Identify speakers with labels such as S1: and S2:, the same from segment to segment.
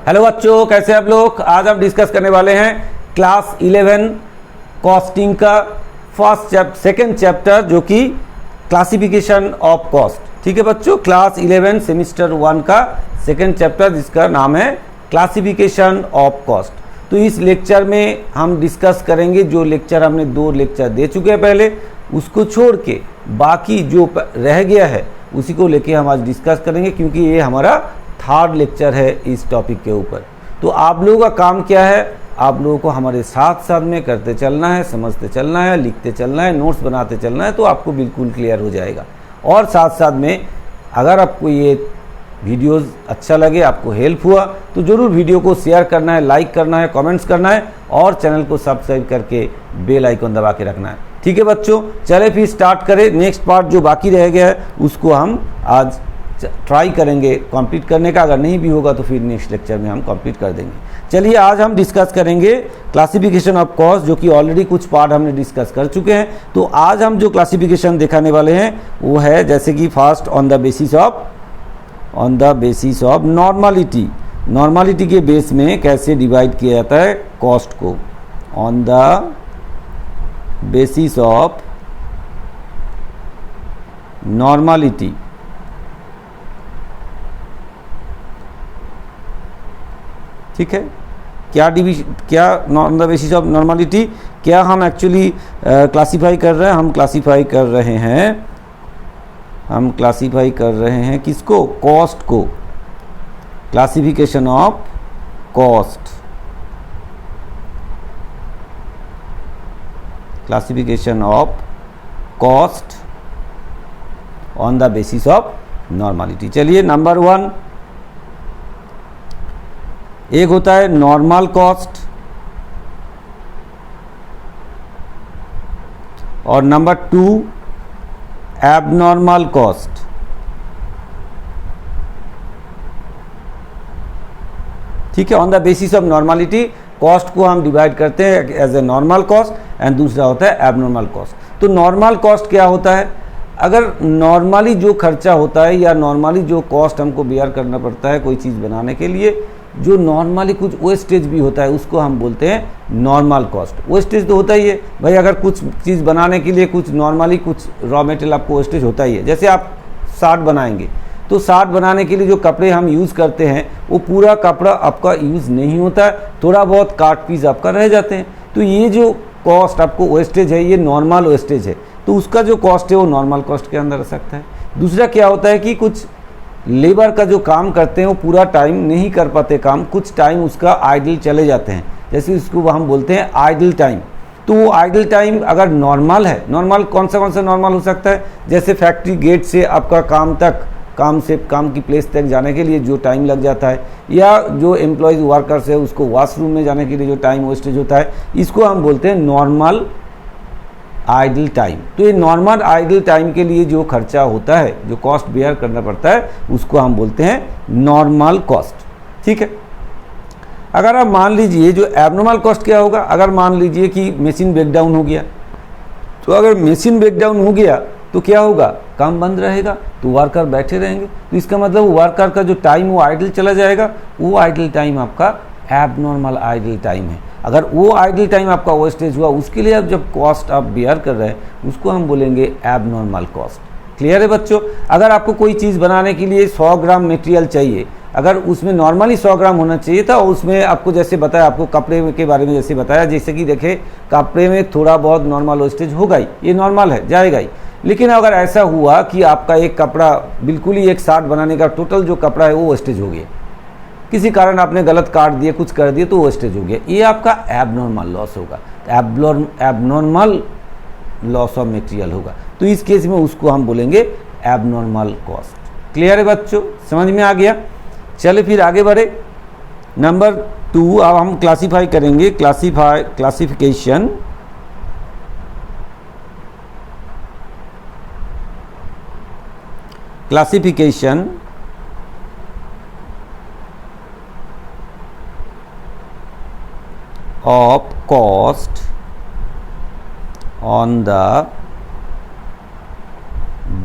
S1: Hello बच्चों, कैसे आप लोग। आज हम डिस्कस करने वाले हैं क्लास 11 कॉस्टिंग का सेकंड चैप्टर जो कि क्लासिफिकेशन ऑफ कॉस्ट। ठीक है बच्चों, क्लास 11 सेमिस्टर 1 का सेकंड चैप्टर जिसका नाम है क्लासिफिकेशन ऑफ कॉस्ट। तो इस लेक्चर में हम डिस्कस करेंगे जो लेक्चर हमने 2 लेक्चर दे चुके हैं पहले, उसको छोड़ के बाकी जो रह गया है उसी को लेके हम आज डिस्कस करेंगे, क्योंकि ये हमारा 3rd लेक्चर है इस टॉपिक के ऊपर। तो आप लोगों का काम क्या है, आप लोगों को हमारे साथ साथ में करते चलना है, समझते चलना है, लिखते चलना है, नोट्स बनाते चलना है, तो आपको बिल्कुल क्लियर हो जाएगा। और साथ साथ में अगर आपको ये वीडियोस अच्छा लगे, आपको हेल्प हुआ, तो ज़रूर वीडियो को शेयर करना है, लाइक करना है, कमेंट्स करना है और चैनल को सब्सक्राइब करके बेल आइकन दबा के रखना है। ठीक है बच्चों, चले फिर स्टार्ट करें। नेक्स्ट पार्ट जो बाकी रह गया है उसको हम आज ट्राई करेंगे कंप्लीट करने का। अगर नहीं भी होगा तो फिर नेक्स्ट लेक्चर में हम कंप्लीट कर देंगे। चलिए आज हम डिस्कस करेंगे क्लासिफिकेशन ऑफ कॉस्ट, जो कि ऑलरेडी कुछ पार्ट हमने डिस्कस कर चुके हैं। तो आज हम जो क्लासिफिकेशन दिखाने वाले हैं वो है जैसे कि first on the basis of normality. Normality के बेस में कैसे डिवाइड किया जाता है कॉस्ट को, on the basis of normality. ठीक है, क्या on the basis of normality, क्या हम एक्चुअली क्लासीफाई कर रहे हैं, हम क्लासीफाई कर रहे हैं किसको, कॉस्ट को। Classification of cost, classification of cost on the basis of normality. चलिए नंबर 1 एक होता है नॉर्मल कॉस्ट और नंबर 2 एबनॉर्मल कॉस्ट। ठीक है, on the basis of normality cost को हम डिवाइड करते हैं as a normal cost and दूसरा होता है एबनॉर्मल कॉस्ट। तो नॉर्मल कॉस्ट क्या होता है, अगर नॉर्मली जो खर्चा होता है या नॉर्मली जो कॉस्ट हमको बेयर करना पड़ता है कोई चीज़ बनाने के लिए, जो नॉर्मली कुछ वेस्टेज भी होता है उसको हम बोलते हैं नॉर्मल कॉस्ट। वेस्टेज तो होता ही है भाई, अगर कुछ चीज़ बनाने के लिए कुछ नॉर्मली कुछ रॉ मटेरियल आपको वेस्टेज होता ही है। जैसे आप शार्ट बनाएंगे तो शार्ट बनाने के लिए जो कपड़े हम यूज़ करते हैं वो पूरा कपड़ा आपका यूज़ नहीं होता है, थोड़ा बहुत काट पीस आपका रह जाते हैं। तो ये जो कॉस्ट आपको वेस्टेज है ये नॉर्मल वेस्टेज है, तो उसका जो कॉस्ट है वो नॉर्मल कॉस्ट के अंदर आ सकता है। दूसरा क्या होता है कि कुछ लेबर का जो काम करते हैं वो पूरा टाइम नहीं कर पाते काम, कुछ टाइम उसका आइडल चले जाते हैं, जैसे इसको हम बोलते हैं आइडल टाइम। तो वो आइडल टाइम अगर नॉर्मल है, नॉर्मल कौन सा नॉर्मल हो सकता है, जैसे फैक्ट्री गेट से आपका काम की प्लेस तक जाने के लिए जो टाइम लग जाता है, या जो एम्प्लॉयज़ वर्कर्स है उसको वॉशरूम में जाने के लिए जो टाइम वेस्टेज होता है, इसको हम बोलते हैं नॉर्मल आइडल टाइम। तो ये नॉर्मल आइडल टाइम के लिए जो खर्चा होता है, जो कॉस्ट बेयर करना पड़ता है, उसको हम बोलते हैं नॉर्मल कॉस्ट। ठीक है, अगर आप मान लीजिए जो एबनॉर्मल कॉस्ट क्या होगा, अगर मान लीजिए कि मशीन ब्रेकडाउन हो गया, तो अगर मशीन ब्रेकडाउन हो गया तो क्या होगा, काम बंद रहेगा, तो वर्कर बैठे रहेंगे, तो इसका मतलब वर्कर का जो टाइम वो आइडल चला जाएगा, वो आइडल टाइम आपका एबनॉर्मल आइडल टाइम है। अगर वो आइडल टाइम आपका वेस्टेज हुआ, उसके लिए आप जब कॉस्ट आप बेयर कर रहे हैं उसको हम बोलेंगे एबनॉर्मल कॉस्ट। क्लियर है बच्चों। अगर आपको कोई चीज़ बनाने के लिए 100 ग्राम मटेरियल चाहिए, अगर उसमें नॉर्मली 100 ग्राम होना चाहिए था, उसमें आपको जैसे बताया, आपको कपड़े के बारे में जैसे बताया, जैसे कि देखें कपड़े में थोड़ा बहुत नॉर्मल वेस्टेज होगा ही, ये नॉर्मल है, जाएगा ही। लेकिन अगर ऐसा हुआ कि आपका एक कपड़ा बिल्कुल ही एक शार्ट बनाने का टोटल जो कपड़ा है वो वेस्टेज हो गया, किसी कारण आपने गलत काट दिए, कुछ कर दिए, तो वेस्टेज हो गया, ये आपका एबनॉर्मल लॉस होगा, एबनॉर्मल लॉस ऑफ मटेरियल होगा। तो इस केस में उसको हम बोलेंगे एबनॉर्मल कॉस्ट। क्लियर है बच्चों, समझ में आ गया। चले फिर आगे बढ़े। नंबर 2 अब हम क्लासीफाई करेंगे, classification of cost on the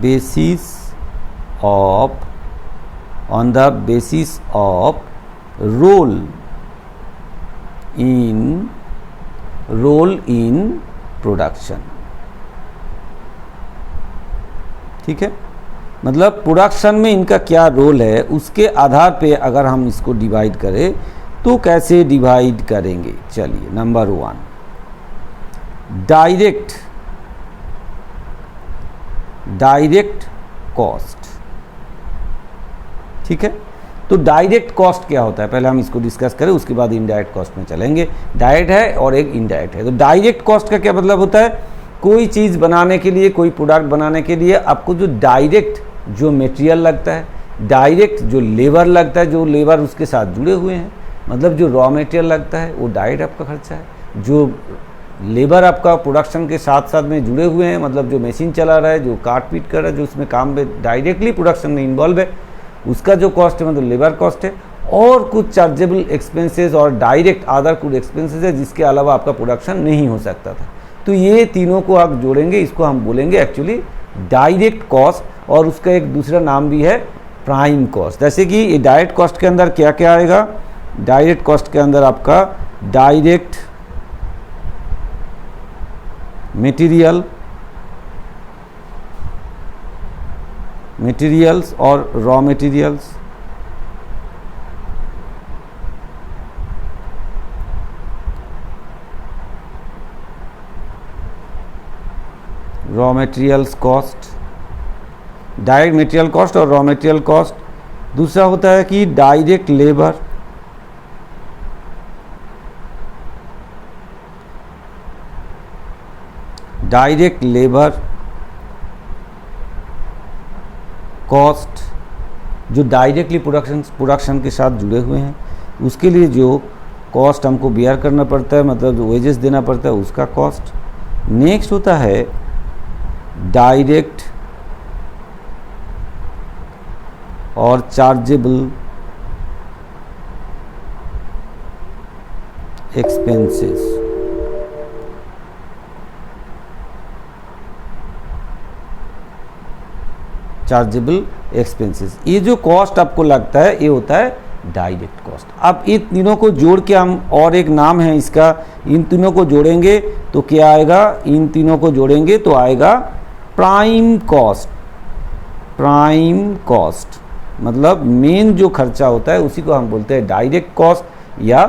S1: basis of role in production. ठीक है, मतलब प्रोडक्शन में इनका क्या रोल है उसके आधार पे अगर हम इसको डिवाइड करें तो कैसे डिवाइड करेंगे। चलिए, नंबर 1, डायरेक्ट कॉस्ट। ठीक है, तो डायरेक्ट कॉस्ट क्या होता है पहले हम इसको डिस्कस करें, उसके बाद इनडायरेक्ट कॉस्ट में चलेंगे। डायरेक्ट है और एक इनडायरेक्ट है। तो डायरेक्ट कॉस्ट का क्या मतलब होता है, कोई चीज़ बनाने के लिए, कोई प्रोडक्ट बनाने के लिए आपको जो डायरेक्ट जो मटेरियल लगता है, डायरेक्ट जो लेबर लगता है, जो लेबर उसके साथ जुड़े हुए हैं, मतलब जो रॉ मटेरियल लगता है वो डायरेक्ट आपका खर्चा है। जो लेबर आपका प्रोडक्शन के साथ साथ में जुड़े हुए हैं, मतलब जो मशीन चला रहा है, जो काट पीट कर रहा है, जो उसमें काम में डायरेक्टली प्रोडक्शन में इन्वॉल्व है, उसका जो कॉस्ट है मतलब लेबर कॉस्ट है। और कुछ चार्जेबल एक्सपेंसेस और डायरेक्ट अदर कुछ एक्सपेंसेस है जिसके अलावा आपका प्रोडक्शन नहीं हो सकता था। तो ये तीनों को आप जोड़ेंगे, इसको हम बोलेंगे एक्चुअली डायरेक्ट कॉस्ट, और उसका एक दूसरा नाम भी है प्राइम कॉस्ट। जैसे कि ये डायरेक्ट कॉस्ट के अंदर क्या क्या आएगा, डायरेक्ट कॉस्ट के अंदर आपका डायरेक्ट मटेरियल्स और raw materials, raw materials cost, direct material cost और रॉ मटेरियल कॉस्ट। दूसरा होता है कि डायरेक्ट लेबर, कॉस्ट जो डायरेक्टली प्रोडक्शन के साथ जुड़े हुए हैं, उसके लिए जो कॉस्ट हमको बियर करना पड़ता है, मतलब जो वेजेस देना पड़ता है उसका कॉस्ट। नेक्स्ट होता है डायरेक्ट और चार्जेबल एक्सपेंसेस। चार्जेबल एक्सपेंसेस, ये जो कॉस्ट आपको लगता है ये होता है डायरेक्ट कॉस्ट। अब इन तीनों को जोड़ के हम, और एक नाम है इसका, इन तीनों को जोड़ेंगे तो क्या आएगा, इन तीनों को जोड़ेंगे तो आएगा प्राइम कॉस्ट। प्राइम कॉस्ट मतलब मेन जो खर्चा होता है उसी को हम बोलते हैं डायरेक्ट कॉस्ट या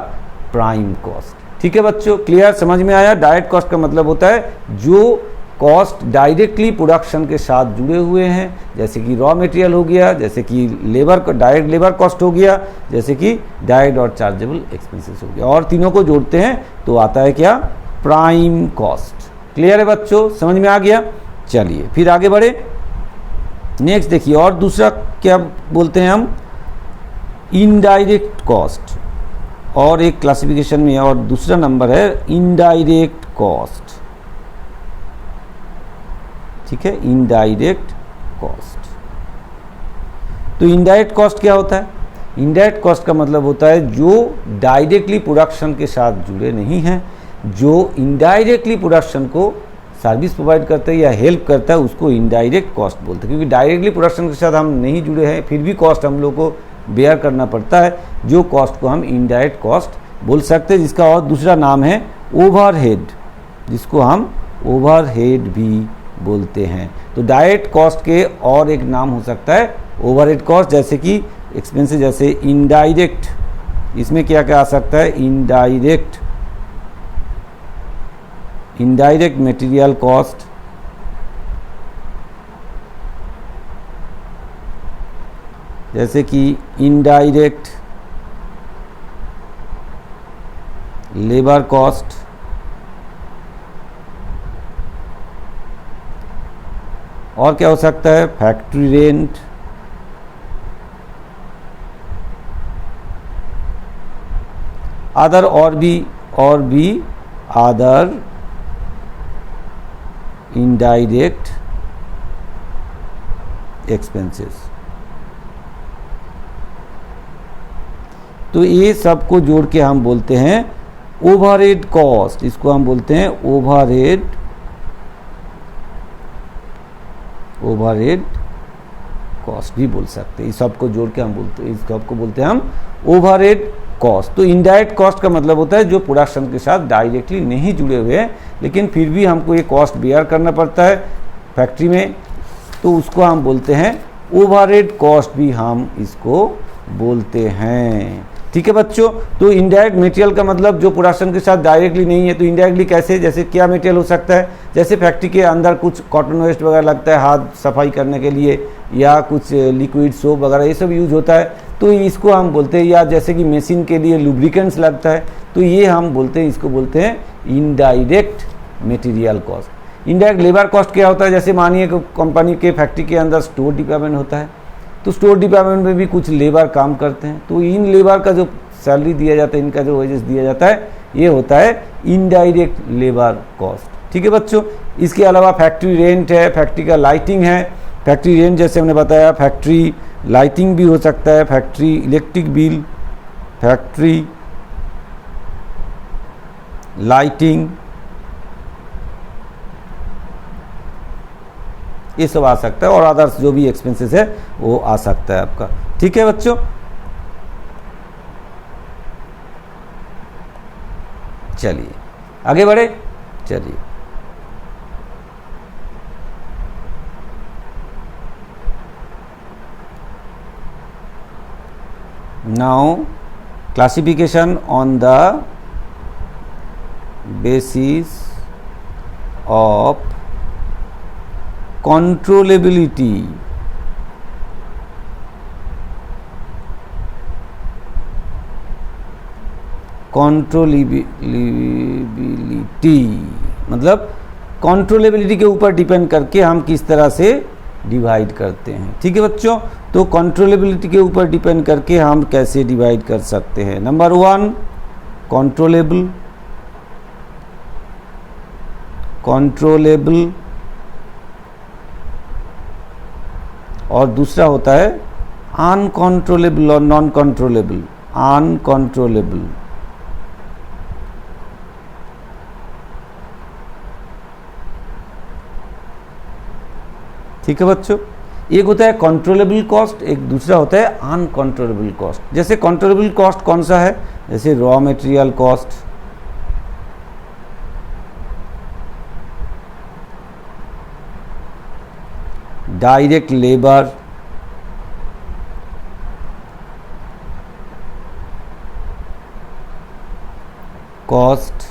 S1: प्राइम कॉस्ट। ठीक है बच्चों, क्लियर, समझ में आया। डायरेक्ट कॉस्ट का मतलब होता है जो कॉस्ट डायरेक्टली प्रोडक्शन के साथ जुड़े हुए हैं, जैसे कि रॉ मटेरियल हो गया, जैसे कि लेबर का डायरेक्ट लेबर कॉस्ट हो गया, जैसे कि डायरेक्ट और चार्जेबल एक्सपेंसेस हो गया, और तीनों को जोड़ते हैं तो आता है क्या, प्राइम कॉस्ट। क्लियर है बच्चों, समझ में आ गया। चलिए फिर आगे बढ़े। नेक्स्ट देखिए, और दूसरा क्या बोलते हैं हम, इनडायरेक्ट कॉस्ट, और एक क्लासिफिकेशन में और दूसरा नंबर है इनडायरेक्ट कॉस्ट। ठीक है, इनडायरेक्ट कॉस्ट। तो इनडायरेक्ट कॉस्ट क्या होता है, इनडायरेक्ट कॉस्ट का मतलब होता है जो डायरेक्टली प्रोडक्शन के साथ जुड़े नहीं हैं, जो इनडायरेक्टली प्रोडक्शन को सर्विस प्रोवाइड करता है या हेल्प करता है, उसको इनडायरेक्ट कॉस्ट बोलते हैं। क्योंकि डायरेक्टली प्रोडक्शन के साथ हम नहीं जुड़े हैं, फिर भी कॉस्ट हम लोग को बेयर करना पड़ता है, जो कॉस्ट को हम इनडायरेक्ट कॉस्ट बोल सकते हैं, जिसका और दूसरा नाम है ओवरहेड, जिसको हम ओवरहेड भी बोलते हैं। तो डायरेक्ट कॉस्ट के और एक नाम हो सकता है ओवरहेड कॉस्ट, जैसे कि एक्सपेंसेस, जैसे इनडायरेक्ट, इसमें क्या क्या आ सकता है, इनडायरेक्ट मटेरियल कॉस्ट, जैसे कि इनडायरेक्ट लेबर कॉस्ट, और क्या हो सकता है, फैक्ट्री रेंट, अदर और भी अदर इनडायरेक्ट एक्सपेंसेस। तो ये सब को जोड़ के हम बोलते हैं ओवरहेड कॉस्ट, इसको हम बोलते हैं ओवरहेड कॉस्ट भी बोल सकते हैं। इस सबको जोड़ के हम बोलते हैं, इस सबको बोलते हैं हम ओवरहेड कॉस्ट। तो इनडायरेक्ट कॉस्ट का मतलब होता है जो प्रोडक्शन के साथ डायरेक्टली नहीं जुड़े हुए हैं, लेकिन फिर भी हमको ये कॉस्ट बेयर करना पड़ता है फैक्ट्री में, तो उसको हम बोलते हैं ओवरहेड कॉस्ट भी हम इसको बोलते हैं। ठीक है बच्चों, तो इनडायरेक्ट मटेरियल का मतलब जो प्रोडक्शन के साथ डायरेक्टली नहीं है। तो इनडायरेक्टली कैसे, जैसे क्या मटेरियल हो सकता है, जैसे फैक्ट्री के अंदर कुछ कॉटन वेस्ट वगैरह लगता है हाथ सफाई करने के लिए, या कुछ लिक्विड सोप वगैरह ये सब यूज होता है, तो इसको हम बोलते हैं, या जैसे कि मशीन के लिए लुब्रिकेंट्स लगता है, तो ये हम बोलते हैं, इसको बोलते हैं indirect material cost. Indirect labour cost क्या होता है, जैसे मानिए कि कंपनी के फैक्ट्री के अंदर स्टोर डिपार्टमेंट होता है, तो स्टोर डिपार्टमेंट में भी कुछ लेबर काम करते हैं, तो इन लेबर का जो सैलरी दिया जाता है, इनका जो वेजेस दिया जाता है, ये होता है इनडायरेक्ट लेबर कॉस्ट। ठीक है बच्चों, इसके अलावा फैक्ट्री रेंट है, फैक्ट्री का लाइटिंग है, फैक्ट्री रेंट जैसे हमने बताया, फैक्ट्री लाइटिंग भी हो सकता है, factory electric bill, factory lighting, ये सब आ सकता है, और अदर्स जो भी एक्सपेंसेस है वो आ सकता है आपका। ठीक है बच्चों, चलिए आगे बढ़े। चलिए now classification on the basis of controllability, मतलब कंट्रोलेबिलिटी के ऊपर डिपेंड करके हम किस तरह से डिवाइड करते हैं। ठीक है बच्चों, तो कंट्रोलेबिलिटी के ऊपर डिपेंड करके हम कैसे डिवाइड कर सकते हैं। नंबर 1 कंट्रोलेबल, और दूसरा होता है अनकंट्रोलेबल और नॉन कंट्रोलेबल। अनकंट्रोलेबल, ठीक है बच्चों, एक होता है कंट्रोलेबल कॉस्ट, एक दूसरा होता है अनकंट्रोलेबल कॉस्ट। जैसे कंट्रोलेबल कॉस्ट कौन सा है, जैसे raw material cost, direct labour, cost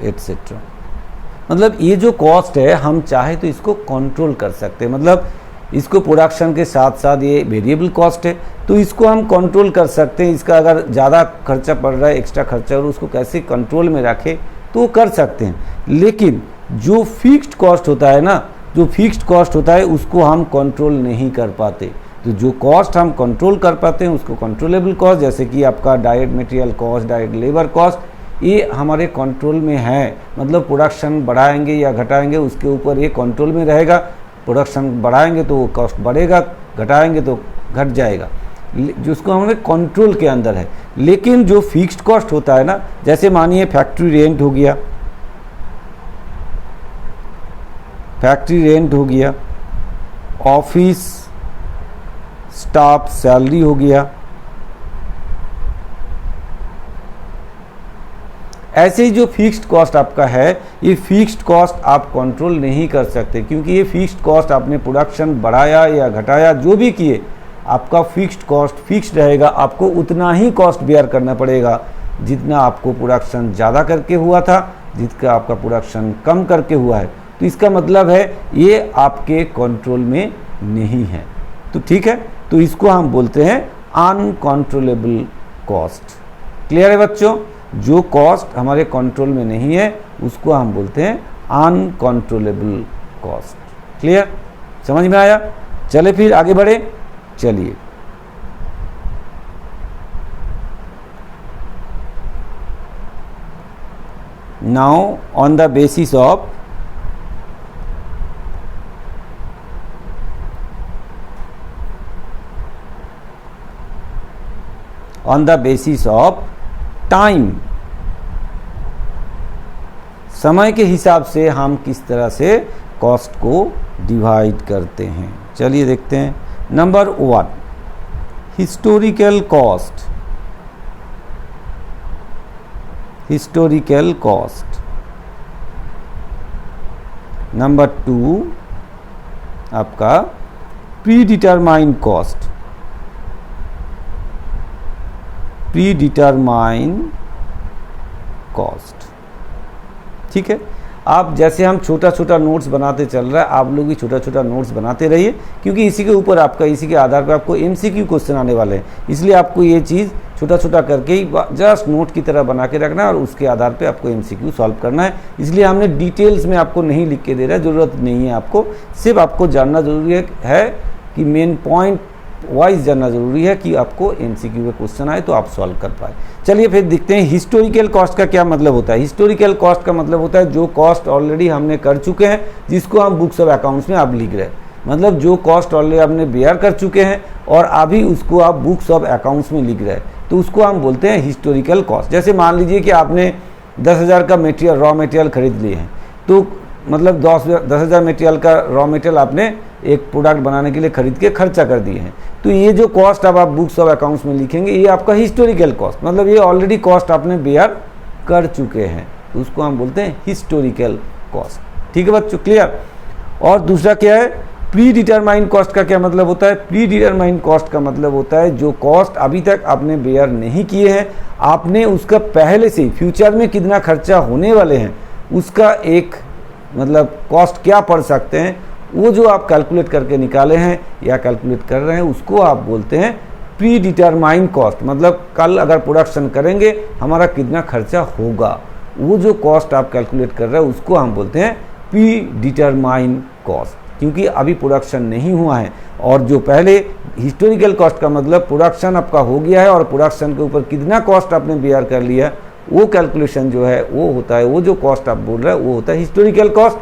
S1: etcetera. मतलब ये जो कॉस्ट है हम चाहे तो इसको कंट्रोल कर सकते हैं, मतलब इसको प्रोडक्शन के साथ साथ ये वेरिएबल कॉस्ट है, तो इसको हम कंट्रोल कर सकते हैं। इसका अगर ज़्यादा खर्चा पड़ रहा है, एक्स्ट्रा खर्चा, और उसको कैसे कंट्रोल में रखे तो वो कर सकते हैं। लेकिन जो फिक्स्ड कॉस्ट होता है ना, जो फिक्स्ड कॉस्ट होता है उसको हम कंट्रोल नहीं कर पाते। तो जो कॉस्ट हम कंट्रोल कर पाते हैं उसको कंट्रोलेबल कॉस्ट, जैसे कि आपका direct material cost, direct labour cost, ये हमारे कंट्रोल में है। मतलब प्रोडक्शन बढ़ाएंगे या घटाएंगे उसके ऊपर ये कंट्रोल में रहेगा। प्रोडक्शन बढ़ाएंगे तो वो कॉस्ट बढ़ेगा, घटाएंगे तो घट जाएगा, जिसको हमारे कंट्रोल के अंदर है। लेकिन जो फिक्स्ड कॉस्ट होता है ना, जैसे मानिए फैक्ट्री रेंट हो गया, फैक्ट्री रेंट हो गया, ऑफिस स्टाफ सैलरी हो गया, ऐसे ही जो फिक्स्ड कॉस्ट आपका है, ये फिक्स्ड कॉस्ट आप कंट्रोल नहीं कर सकते, क्योंकि ये फिक्स्ड कॉस्ट आपने प्रोडक्शन बढ़ाया या घटाया जो भी किए, आपका फिक्स्ड कॉस्ट फिक्स्ड रहेगा। आपको उतना ही कॉस्ट बेयर करना पड़ेगा जितना आपको प्रोडक्शन ज़्यादा करके हुआ था, जितना आपका प्रोडक्शन कम करके हुआ है। तो इसका मतलब है ये आपके कंट्रोल में नहीं है। तो ठीक है, तो इसको हम बोलते हैं अनकंट्रोलेबल कॉस्ट। क्लियर है बच्चों, जो कॉस्ट हमारे कंट्रोल में नहीं है उसको हम बोलते हैं अनकंट्रोलेबल कॉस्ट। क्लियर, समझ में आया? चले फिर आगे बढ़े। चलिए now on the basis of time, समय के हिसाब से हम किस तरह से कॉस्ट को डिवाइड करते हैं। चलिए देखते हैं। Number 1 historical cost, historical cost. Number 2 आपका pre determined cost, pre determined cost. ठीक है, आप जैसे हम छोटा छोटा नोट्स बनाते चल रहा है, आप लोग भी छोटा छोटा नोट्स बनाते रहिए, क्योंकि इसी के ऊपर आपका, इसी के आधार पर आपको एमसीक्यू क्वेश्चन आने वाले हैं। इसलिए आपको ये चीज़ छोटा छोटा करके ही जस्ट नोट की तरह बना के रखना है और उसके आधार पे आपको एमसीक्यू सॉल्व करना है। इसलिए हमने डिटेल्स में आपको नहीं लिख के दे रहा है, ज़रूरत नहीं है आपको, सिर्फ आपको जानना ज़रूरी है कि मेन पॉइंट वाइज जानना ज़रूरी है कि आपको एमसीक्यू में क्वेश्चन आए तो आप सॉल्व कर पाए। चलिए फिर देखते हैं हिस्टोरिकल कॉस्ट का क्या मतलब होता है। हिस्टोरिकल कॉस्ट का मतलब होता है जो कॉस्ट ऑलरेडी हमने कर चुके हैं, जिसको हम बुक्स ऑफ अकाउंट्स में आप लिख रहे हैं, मतलब जो कॉस्ट ऑलरेडी आपने बेयर कर चुके हैं और अभी उसको आप बुक्स ऑफ अकाउंट्स में लिख रहे हैं, तो उसको हम बोलते हैं हिस्टोरिकल कॉस्ट। जैसे मान लीजिए कि आपने 10,000 का मटेरियल, रॉ मटेरियल खरीद लिए हैं, तो मतलब 10,000 मटेरियल का रॉ मटेरियल आपने एक प्रोडक्ट बनाने के लिए खरीद के खर्चा कर दिए हैं, तो ये जो कॉस्ट अब आप बुक्स ऑफ अकाउंट्स में लिखेंगे, ये आपका हिस्टोरिकल कॉस्ट, मतलब ये ऑलरेडी कॉस्ट आपने बेयर कर चुके हैं, तो उसको हम बोलते हैं हिस्टोरिकल कॉस्ट। ठीक है बच्चों, क्लियर। और दूसरा क्या है, प्री डिटरमाइंड कॉस्ट का क्या मतलब होता है। प्री डिटरमाइंड कॉस्ट का मतलब होता है जो कॉस्ट अभी तक आपने बेयर नहीं किए हैं, आपने उसका पहले से फ्यूचर में कितना खर्चा होने वाले हैं उसका एक मतलब कॉस्ट क्या पड़ सकते हैं, वो जो आप कैलकुलेट करके निकाले हैं या कैलकुलेट कर रहे हैं, उसको आप बोलते हैं प्री डिटरमाइंड कॉस्ट। मतलब कल अगर प्रोडक्शन करेंगे हमारा कितना खर्चा होगा, वो जो कॉस्ट आप कैलकुलेट कर रहे हैं उसको हम बोलते हैं प्री डिटरमाइंड कॉस्ट, क्योंकि अभी प्रोडक्शन नहीं हुआ है। और जो पहले हिस्टोरिकल कॉस्ट का मतलब प्रोडक्शन आपका हो गया है और प्रोडक्शन के ऊपर कितना कॉस्ट आपने बेयर कर लिया, वो कैलकुलेशन जो है वो होता है, वो जो कॉस्ट आप बोल रहे हैं वो होता है हिस्टोरिकल कॉस्ट।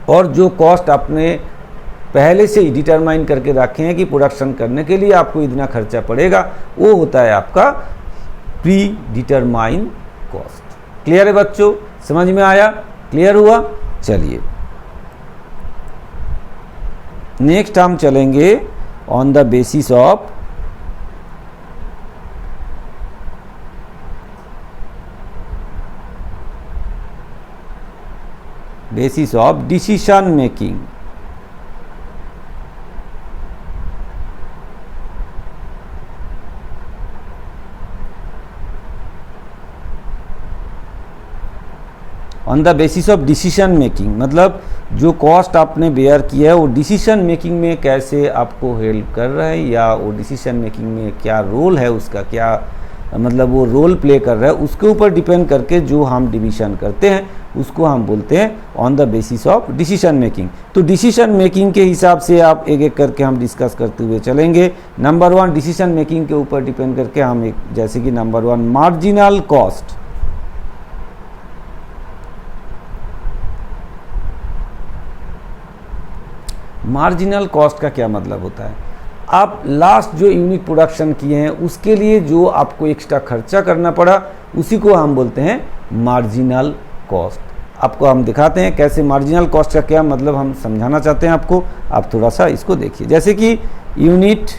S1: और जो कॉस्ट आपने पहले से ही डिटरमाइन करके रखे हैं कि प्रोडक्शन करने के लिए आपको इतना खर्चा पड़ेगा, वो होता है आपका प्री डिटरमाइन कॉस्ट। क्लियर है बच्चों, समझ में आया, क्लियर हुआ। चलिए नेक्स्ट हम चलेंगे on the basis of decision making. On the basis of decision making मतलब जो कॉस्ट आपने बेयर किया है वो डिसीजन मेकिंग में कैसे आपको हेल्प कर रहा है, या वो डिसीजन मेकिंग में क्या रोल है उसका, क्या मतलब वो रोल प्ले कर रहा है, उसके ऊपर डिपेंड करके जो हम डिवीजन करते हैं उसको हम बोलते हैं on the basis of decision making. तो डिसीजन मेकिंग के हिसाब से आप एक एक करके हम डिस्कस करते हुए चलेंगे। नंबर 1 डिसीजन मेकिंग के ऊपर डिपेंड करके हम एक, जैसे कि number 1 marginal cost. Marginal cost का क्या मतलब होता है, आप लास्ट जो यूनिट प्रोडक्शन किए हैं उसके लिए जो आपको एक्स्ट्रा खर्चा करना पड़ा उसी को हम बोलते हैं मार्जिनल कॉस्ट। आपको हम दिखाते हैं कैसे मार्जिनल कॉस्ट का क्या मतलब हम समझाना चाहते हैं आपको, आप थोड़ा सा इसको देखिए। जैसे कि यूनिट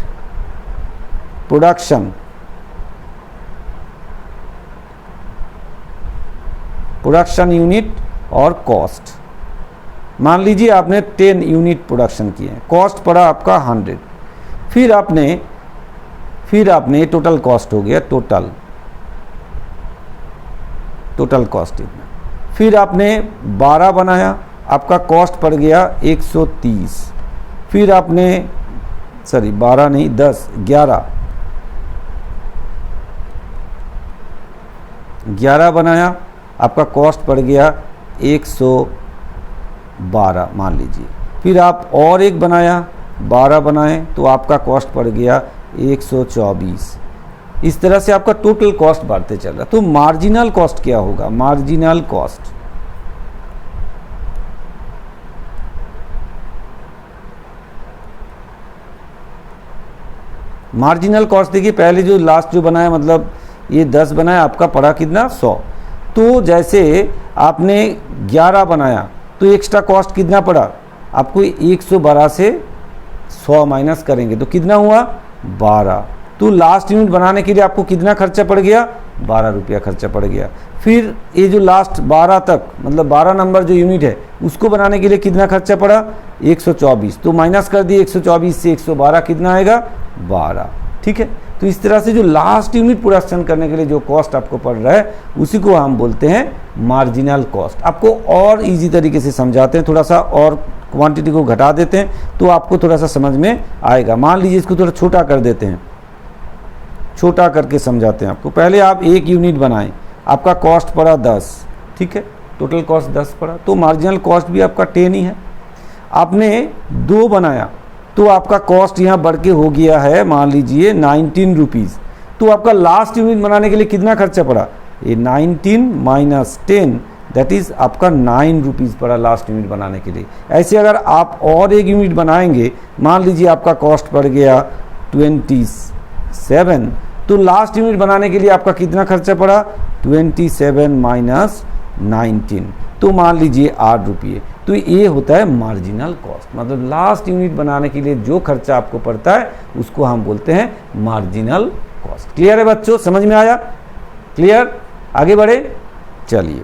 S1: प्रोडक्शन, प्रोडक्शन यूनिट और कॉस्ट। मान लीजिए आपने 10 यूनिट प्रोडक्शन किए हैं, कॉस्ट पड़ा आपका 100, फिर आपने टोटल कॉस्ट हो गया, टोटल कॉस्ट इतना, फिर आपने 12 बनाया, आपका कॉस्ट पड़ गया 130, फिर आपने 12 नहीं 10 11 बनाया, आपका कॉस्ट पड़ गया 112 मान लीजिए, फिर आप और एक बनाया 12 बनाए तो आपका कॉस्ट पड़ गया 124। इस तरह से आपका टोटल कॉस्ट बढ़ते चल रहा। तो मार्जिनल कॉस्ट क्या होगा, मार्जिनल कॉस्ट देखिए, पहले जो लास्ट जो बनाया मतलब ये 10 बनाया, आपका पड़ा कितना 100। तो जैसे आपने 11 बनाया तो एक्स्ट्रा कॉस्ट कितना पड़ा आपको, 112 से 100 माइनस करेंगे तो कितना हुआ 12। तो लास्ट यूनिट बनाने के लिए आपको कितना खर्चा पड़ गया 12 रुपया खर्चा पड़ गया। फिर ये जो लास्ट 12 तक मतलब 12 नंबर जो यूनिट है उसको बनाने के लिए कितना खर्चा पड़ा 124। तो माइनस कर दिए 124 से 112 कितना आएगा 12। ठीक है, तो इस तरह से जो लास्ट यूनिट प्रोडक्शन करने के लिए जो कॉस्ट आपको पड़ रहा है उसी को हम बोलते हैं मार्जिनल कॉस्ट। आपको और इजी तरीके से समझाते हैं, थोड़ा सा और क्वांटिटी को घटा देते हैं तो आपको थोड़ा सा समझ में आएगा। मान लीजिए इसको थोड़ा छोटा कर देते हैं, छोटा करके समझाते हैं आपको। पहले आप एक यूनिट बनाएं, आपका कॉस्ट पड़ा 10, ठीक है, टोटल कॉस्ट 10 पड़ा, तो मार्जिनल कॉस्ट भी आपका 10 ही है। आपने 2 बनाया तो आपका कॉस्ट यहाँ बढ़ के हो गया है मान लीजिए 19 रुपीज़। तो आपका लास्ट यूनिट बनाने के लिए कितना खर्चा पड़ा, ये 19 माइनस 10 दैट इज़ आपका 9 रुपीज़ पड़ा लास्ट यूनिट बनाने के लिए। ऐसे अगर आप और एक यूनिट बनाएंगे, मान लीजिए आपका कॉस्ट पड़ गया 27, तो लास्ट यूनिट बनाने के लिए आपका कितना खर्चा पड़ा 27 माइनस 19, तो मान लीजिए 8 रुपये। तो ये होता है मार्जिनल कॉस्ट, मतलब लास्ट यूनिट बनाने के लिए जो खर्चा आपको पड़ता है उसको हम बोलते हैं मार्जिनल कॉस्ट। क्लियर है बच्चों, समझ में आया? क्लियर, आगे बढ़े, चलिए।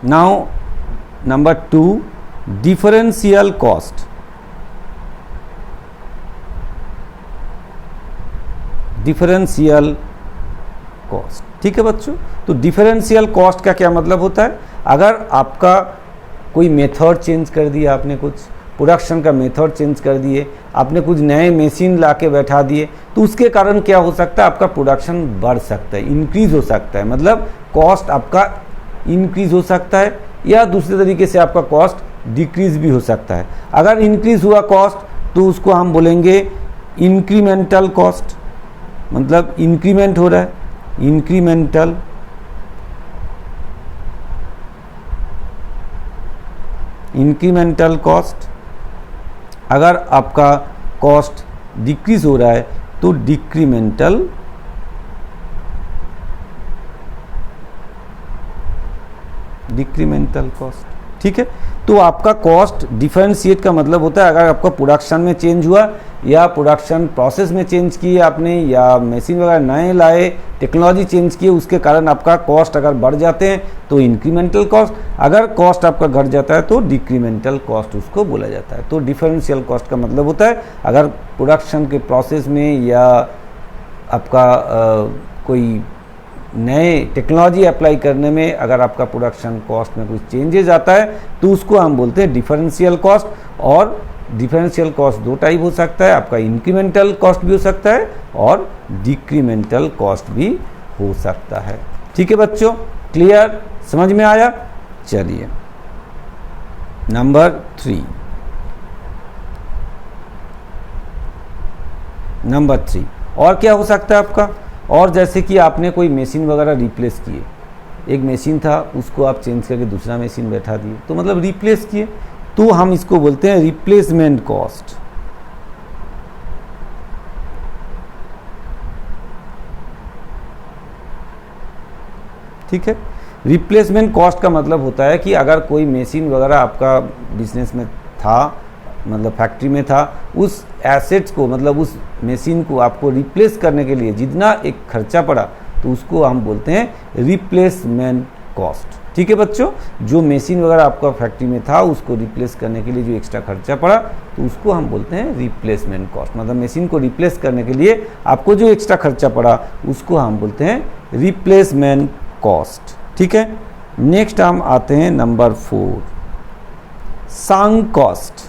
S1: Now number 2, differential cost. Differential cost, ठीक है बच्चों। तो डिफरेंशियल कॉस्ट का क्या मतलब होता है, अगर आपका कोई मेथड चेंज कर दिया, आपने कुछ प्रोडक्शन का मेथड चेंज कर दिए, आपने कुछ नए मशीन ला के बैठा दिए, तो उसके कारण क्या हो सकता है, आपका प्रोडक्शन बढ़ सकता है, इंक्रीज हो सकता है, मतलब कॉस्ट आपका इंक्रीज हो सकता है, या दूसरे तरीके से आपका कॉस्ट डिक्रीज भी हो सकता है। अगर इंक्रीज हुआ कॉस्ट तो उसको हम बोलेंगे इंक्रीमेंटल कॉस्ट, मतलब इंक्रीमेंट हो रहा है, इंक्रीमेंटल। Incremental cost. अगर आपका कॉस्ट डिक्रीज हो रहा है तो डिक्रीमेंटल कॉस्ट, ठीक है। तो आपका कॉस्ट डिफरेंशिएट का मतलब होता है अगर आपका प्रोडक्शन में चेंज हुआ या प्रोडक्शन प्रोसेस में चेंज किए आपने, या मशीन वगैरह नए लाए, टेक्नोलॉजी चेंज किए, उसके कारण आपका कॉस्ट अगर बढ़ जाते हैं तो इंक्रीमेंटल कॉस्ट, अगर कॉस्ट आपका घट जाता है तो डिक्रीमेंटल कॉस्ट उसको बोला जाता है। तो डिफरेंशियल कॉस्ट का मतलब होता है अगर प्रोडक्शन के प्रोसेस में या आपका कोई नए टेक्नोलॉजी अप्लाई करने में अगर आपका प्रोडक्शन कॉस्ट में कुछ चेंजेस आता है तो उसको हम बोलते हैं डिफरेंशियल कॉस्ट। और डिफरेंशियल कॉस्ट 2 टाइप हो सकता है, आपका इंक्रीमेंटल कॉस्ट भी हो सकता है और डिक्रीमेंटल कॉस्ट भी हो सकता है। ठीक है बच्चों, क्लियर, समझ में आया? चलिए नंबर 3, नंबर 3 और क्या हो सकता है आपका, और जैसे कि आपने कोई मशीन वगैरह रिप्लेस किए, एक मशीन था उसको आप चेंज करके दूसरा मशीन बैठा दिए, तो मतलब रिप्लेस किए, तो हम इसको बोलते हैं रिप्लेसमेंट कॉस्ट। ठीक है, रिप्लेसमेंट कॉस्ट का मतलब होता है कि अगर कोई मशीन वगैरह आपका बिजनेस में था, मतलब फैक्ट्री में था, उस एसेट्स को मतलब उस मशीन को आपको रिप्लेस करने के लिए जितना एक खर्चा पड़ा तो उसको हम बोलते हैं रिप्लेसमेंट कॉस्ट। ठीक है बच्चों, जो मशीन वगैरह आपका फैक्ट्री में था उसको रिप्लेस करने के लिए जो एक्स्ट्रा खर्चा पड़ा तो उसको हम बोलते हैं रिप्लेसमेंट कॉस्ट। मतलब मशीन को रिप्लेस करने के लिए आपको जो एक्स्ट्रा खर्चा पड़ा उसको हम बोलते हैं रिप्लेसमेंट कॉस्ट। ठीक है, नेक्स्ट हम आते हैं नंबर 4, संक कॉस्ट।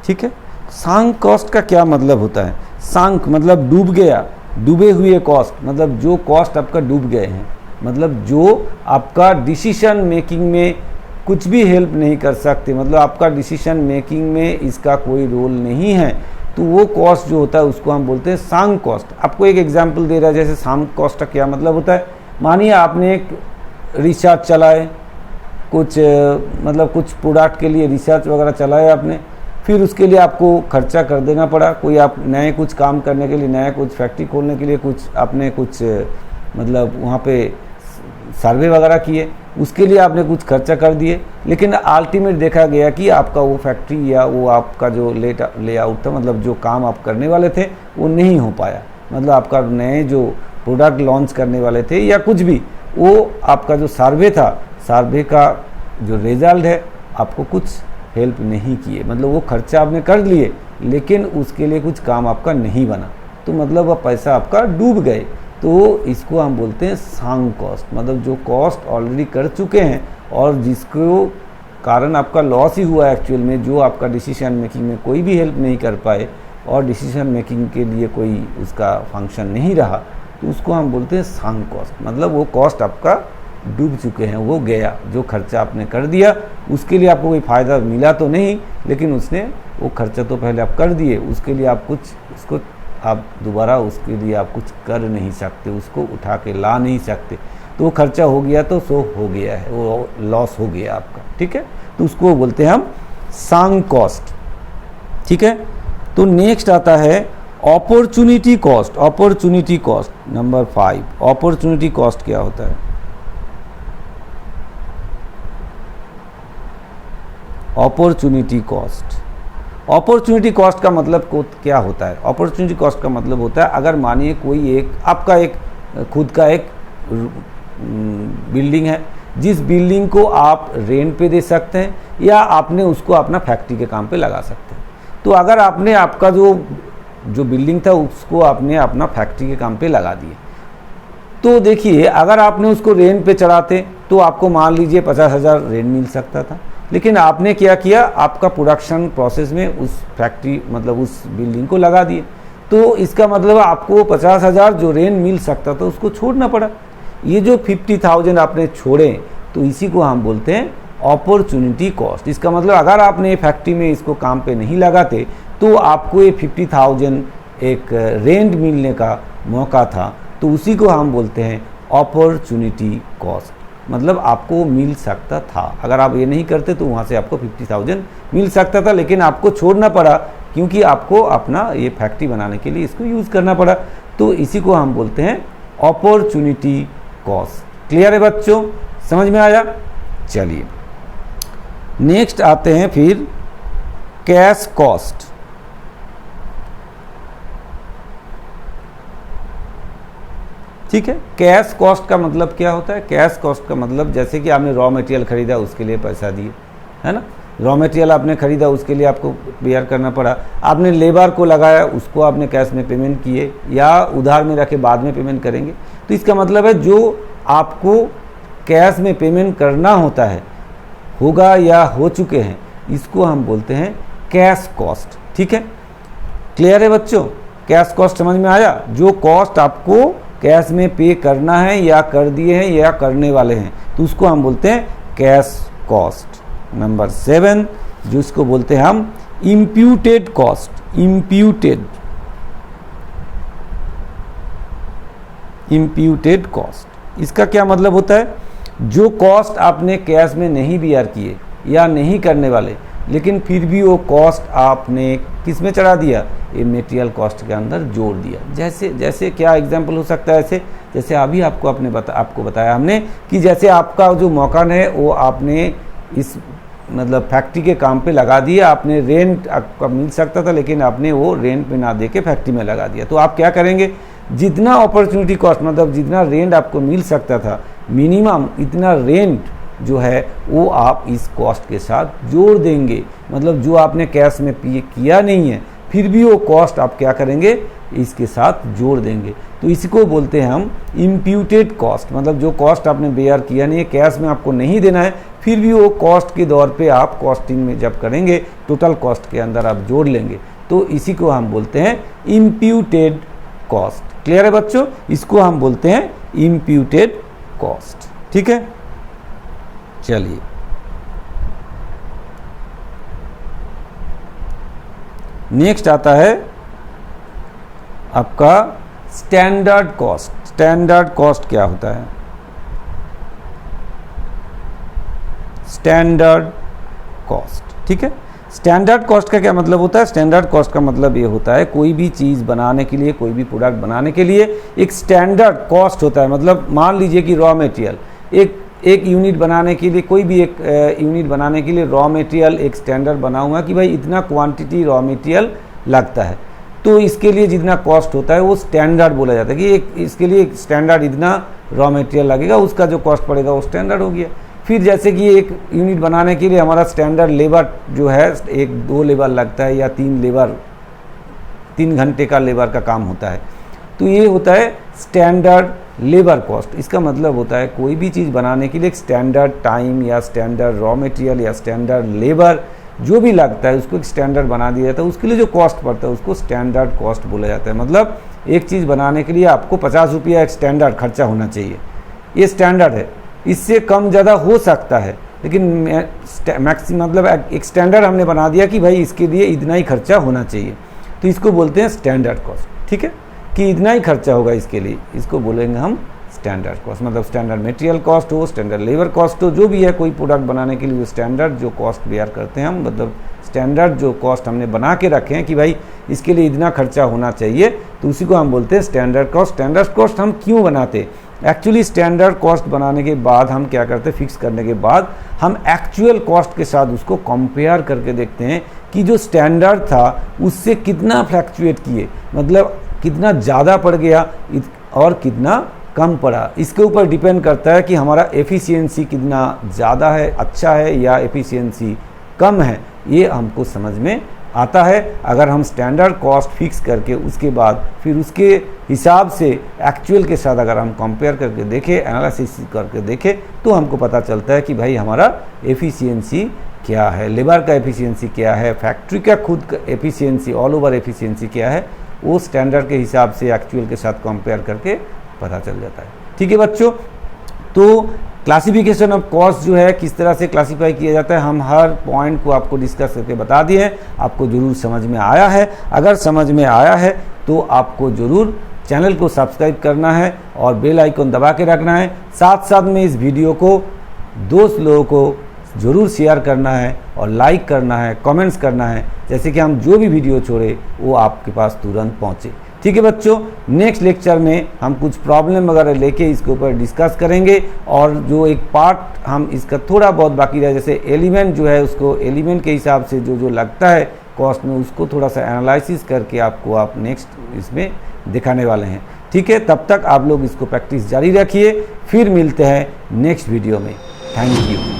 S1: ठीक है, संक कॉस्ट का क्या मतलब होता है, संक मतलब डूब गया, डूबे हुए कॉस्ट, मतलब जो कॉस्ट आपका डूब गए हैं, मतलब जो आपका डिसीजन मेकिंग में कुछ भी हेल्प नहीं कर सकते, मतलब आपका डिसीजन मेकिंग में इसका कोई रोल नहीं है, तो वो कॉस्ट जो होता है उसको हम बोलते हैं संक कॉस्ट। आपको एक एग्जांपल दे रहा है, जैसे संक कॉस्ट का क्या मतलब होता है, मानिए आपने एक रिसर्च चलाए, कुछ मतलब कुछ प्रोडक्ट के लिए रिसर्च वगैरह चलाए आपने, फिर उसके लिए आपको खर्चा कर देना पड़ा, कोई आप नए कुछ काम करने के लिए, नया कुछ फैक्ट्री खोलने के लिए कुछ आपने कुछ मतलब वहाँ पे सर्वे वगैरह किए, उसके लिए आपने कुछ खर्चा कर दिए, लेकिन अल्टीमेट देखा गया कि आपका वो फैक्ट्री या वो आपका जो लेआउट था, मतलब जो काम आप करने वाले थे वो नहीं हो पाया। मतलब आपका नए जो प्रोडक्ट लॉन्च करने वाले थे या कुछ भी, वो आपका जो सर्वे था, सर्वे का जो रिजल्ट है आपको कुछ हेल्प नहीं किए। मतलब वो खर्चा आपने कर लिए लेकिन उसके लिए कुछ काम आपका नहीं बना, तो मतलब वह पैसा आपका डूब गए। तो इसको हम बोलते हैं सांग कॉस्ट। मतलब जो कॉस्ट ऑलरेडी कर चुके हैं और जिसको कारण आपका लॉस ही हुआ एक्चुअल में, जो आपका डिसीजन मेकिंग में कोई भी हेल्प नहीं कर पाए और डिसीजन मेकिंग के लिए कोई उसका फंक्शन नहीं रहा, तो उसको हम बोलते हैं सांग कॉस्ट। मतलब वो कॉस्ट आपका डूब चुके हैं, वो गया। जो खर्चा आपने कर दिया उसके लिए आपको कोई फ़ायदा मिला तो नहीं, लेकिन उसने वो खर्चा तो पहले आप कर दिए, उसके लिए आप कुछ उसको आप दोबारा उसके लिए आप कुछ कर नहीं सकते, उसको उठा के ला नहीं सकते। तो वो खर्चा हो गया तो सो हो गया है, वो लॉस हो गया आपका। ठीक है, तो उसको बोलते हैं हम सांग कॉस्ट। ठीक है, तो नेक्स्ट आता है opportunity cost. Opportunity cost number 5। Opportunity cost क्या होता है? Opportunity cost. अपॉर्चुनिटी कॉस्ट का मतलब क्या होता है? अपॉर्चुनिटी कॉस्ट का मतलब होता है, अगर मानिए कोई एक आपका एक खुद का एक बिल्डिंग है, जिस बिल्डिंग को आप रेंट पे दे सकते हैं या आपने उसको अपना फैक्ट्री के काम पे लगा सकते हैं। तो अगर आपने आपका जो बिल्डिंग था उसको आपने अपना फैक्ट्री के काम पे लगा दिए, तो देखिए अगर आपने उसको रेंट पे चढ़ाते तो आपको मान लीजिए 50,000 रेंट मिल सकता था। लेकिन आपने क्या किया, आपका प्रोडक्शन प्रोसेस में उस फैक्ट्री मतलब उस बिल्डिंग को लगा दिए, तो इसका मतलब आपको 50,000 जो रेंट मिल सकता था उसको छोड़ना पड़ा। ये जो 50,000 आपने छोड़े, तो इसी को हम बोलते हैं अपॉर्चुनिटी कॉस्ट। इसका मतलब अगर आपने फैक्ट्री में इसको काम पे नहीं लगाते तो आपको ये 50,000 एक रेंट मिलने का मौका था, तो उसी को हम बोलते हैं अपॉर्चुनिटी कॉस्ट। मतलब आपको मिल सकता था, अगर आप ये नहीं करते तो वहाँ से आपको 50,000 मिल सकता था, लेकिन आपको छोड़ना पड़ा क्योंकि आपको अपना ये फैक्ट्री बनाने के लिए इसको यूज़ करना पड़ा। तो इसी को हम बोलते हैं अपॉर्चुनिटी कॉस्ट। क्लियर है बच्चों, समझ में आया? चलिए नेक्स्ट आते हैं फिर कैश कॉस्ट। ठीक है, कैश कॉस्ट का मतलब क्या होता है? कैश कॉस्ट का मतलब जैसे कि आपने रॉ मटेरियल खरीदा उसके लिए पैसा दिए, है ना। रॉ मटेरियल आपने खरीदा उसके लिए आपको बेयर करना पड़ा, आपने लेबर को लगाया उसको आपने कैश में पेमेंट किए या उधार में रखे बाद में पेमेंट करेंगे। तो इसका मतलब है जो आपको कैश में पेमेंट करना होता है, होगा या हो चुके हैं, इसको हम बोलते हैं कैश कॉस्ट। ठीक है, क्लियर है बच्चों? कैश कॉस्ट समझ में आया? जो कॉस्ट आपको कैश में पे करना है या कर दिए हैं या करने वाले हैं, तो उसको हम बोलते हैं कैश कॉस्ट। नंबर 7 जो इसको बोलते हैं हम इम्प्यूटेड कॉस्ट। इम्प्यूटेड कॉस्ट, इसका क्या मतलब होता है? जो कॉस्ट आपने कैश में नहीं बियर किए या नहीं करने वाले, लेकिन फिर भी वो कॉस्ट आपने किस में चढ़ा दिया? ये मटेरियल कॉस्ट के अंदर जोड़ दिया। जैसे क्या एग्जांपल हो सकता है? ऐसे जैसे अभी आपको बताया हमने कि जैसे आपका जो मकान है वो आपने इस मतलब फैक्ट्री के काम पे लगा दिया, आपने रेंट आपका मिल सकता था लेकिन आपने वो रेंट पे ना दे के फैक्ट्री में लगा दिया। तो आप क्या करेंगे, जितना अपॉर्चुनिटी कॉस्ट मतलब जितना रेंट आपको मिल सकता था मिनिमम, इतना रेंट जो है वो आप इस कॉस्ट के साथ जोड़ देंगे। मतलब जो आपने कैश में पे किया नहीं है फिर भी वो कॉस्ट आप क्या करेंगे, इसके साथ जोड़ देंगे। तो इसी को बोलते हैं हम इम्प्यूटेड कॉस्ट। मतलब जो कॉस्ट आपने बेयर किया नहीं है, कैश में आपको नहीं देना है, फिर भी वो कॉस्ट के दौर पे आप कॉस्टिंग में जब करेंगे टोटल कॉस्ट के अंदर आप जोड़ लेंगे, तो इसी को हम बोलते हैं इम्प्यूटेड कॉस्ट। क्लियर है बच्चों? इसको हम बोलते हैं इम्प्यूटेड कॉस्ट। ठीक है, चलिए नेक्स्ट आता है आपका स्टैंडर्ड कॉस्ट। स्टैंडर्ड कॉस्ट क्या होता है? स्टैंडर्ड कॉस्ट, ठीक है। स्टैंडर्ड कॉस्ट का क्या मतलब होता है? स्टैंडर्ड कॉस्ट का मतलब ये होता है कोई भी चीज़ बनाने के लिए, कोई भी प्रोडक्ट बनाने के लिए एक स्टैंडर्ड कॉस्ट होता है। मतलब मान लीजिए कि रॉ मटेरियल, एक यूनिट बनाने के लिए, कोई भी एक यूनिट बनाने के लिए रॉ मटेरियल एक स्टैंडर्ड बना हुआ कि भाई इतना क्वांटिटी रॉ मटेरियल लगता है, तो इसके लिए जितना कॉस्ट होता है वो स्टैंडर्ड बोला जाता है कि इसके लिए एक स्टैंडर्ड इतना रॉ मटेरियल लगेगा, उसका जो कॉस्ट पड़ेगा वो स्टैंडर्ड हो गया। फिर जैसे कि एक यूनिट बनाने के लिए हमारा स्टैंडर्ड लेबर जो है 1-2 लेबर लगता है या 3 घंटे का लेबर का काम होता है, तो ये होता है स्टैंडर्ड लेबर कॉस्ट। इसका मतलब होता है कोई भी चीज़ बनाने के लिए एक स्टैंडर्ड टाइम या स्टैंडर्ड रॉ मटेरियल या स्टैंडर्ड लेबर जो भी लगता है उसको एक स्टैंडर्ड बना दिया जाता है, उसके लिए जो कॉस्ट पड़ता है उसको स्टैंडर्ड कॉस्ट बोला जाता है। मतलब एक चीज़ बनाने के लिए आपको 50 रुपया एक स्टैंडर्ड खर्चा होना चाहिए, ये स्टैंडर्ड है। इससे कम ज़्यादा हो सकता है, लेकिन मैक्सिमम मतलब एक स्टैंडर्ड हमने बना दिया कि भाई इसके लिए इतना ही खर्चा होना चाहिए, तो इसको बोलते हैं स्टैंडर्ड कॉस्ट। ठीक है, कि इतना ही खर्चा होगा इसके लिए, इसको बोलेंगे हम स्टैंडर्ड कॉस्ट। मतलब स्टैंडर्ड मटेरियल कॉस्ट हो, स्टैंडर्ड लेबर कॉस्ट हो, जो भी है कोई प्रोडक्ट बनाने के लिए स्टैंडर्ड जो कॉस्ट बेयर करते हैं हम, मतलब स्टैंडर्ड जो कॉस्ट हमने बना के रखे हैं कि भाई इसके लिए इतना खर्चा होना चाहिए, तो उसी को हम बोलते हैं स्टैंडर्ड कॉस्ट। स्टैंडर्ड कॉस्ट हम क्यों बनाते? एक्चुअली स्टैंडर्ड कॉस्ट बनाने के बाद हम क्या करते हैं, फिक्स करने के बाद हम एक्चुअल कॉस्ट के साथ उसको कंपेयर करके देखते हैं कि जो स्टैंडर्ड था उससे कितना फ्लैक्चुएट किए, मतलब कितना ज़्यादा पड़ गया और कितना कम पड़ा। इसके ऊपर डिपेंड करता है कि हमारा एफिशिएंसी कितना ज़्यादा है, अच्छा है, या एफिशिएंसी कम है, ये हमको समझ में आता है। अगर हम स्टैंडर्ड कॉस्ट फिक्स करके उसके बाद फिर उसके हिसाब से एक्चुअल के साथ अगर हम कंपेयर करके देखें, एनालिसिस करके देखें, तो हमको पता चलता है कि भाई हमारा एफिशिएंसी क्या है, लेबर का एफिशिएंसी क्या है, फैक्ट्री का खुद का एफिशिएंसी, ऑल ओवर एफिशिएंसी क्या है, वो स्टैंडर्ड के हिसाब से एक्चुअल के साथ कंपेयर करके पता चल जाता है। ठीक है बच्चों, तो क्लासिफिकेशन ऑफ कॉस्ट जो है किस तरह से क्लासीफाई किया जाता है, हम हर पॉइंट को आपको डिस्कस करके बता दिए हैं। आपको ज़रूर समझ में आया है। अगर समझ में आया है तो आपको ज़रूर चैनल को सब्सक्राइब करना है और बेल आइकन दबा के रखना है। साथ साथ में इस वीडियो को दोस्त लोगों को ज़रूर शेयर करना है और लाइक करना है, कमेंट्स करना है, जैसे कि हम जो भी वीडियो छोड़े वो आपके पास तुरंत पहुँचे। ठीक है बच्चों, नेक्स्ट लेक्चर में हम कुछ प्रॉब्लम वगैरह लेके इसके ऊपर डिस्कस करेंगे, और जो एक पार्ट हम इसका थोड़ा बहुत बाकी रहा, जैसे एलिमेंट जो है उसको एलिमेंट के हिसाब से जो जो लगता है कॉस्ट में, उसको थोड़ा सा एनालिसिस करके आप नेक्स्ट इसमें दिखाने वाले हैं। ठीक है, तब तक आप लोग इसको प्रैक्टिस जारी रखिए। फिर मिलते हैं नेक्स्ट वीडियो में। Thank you.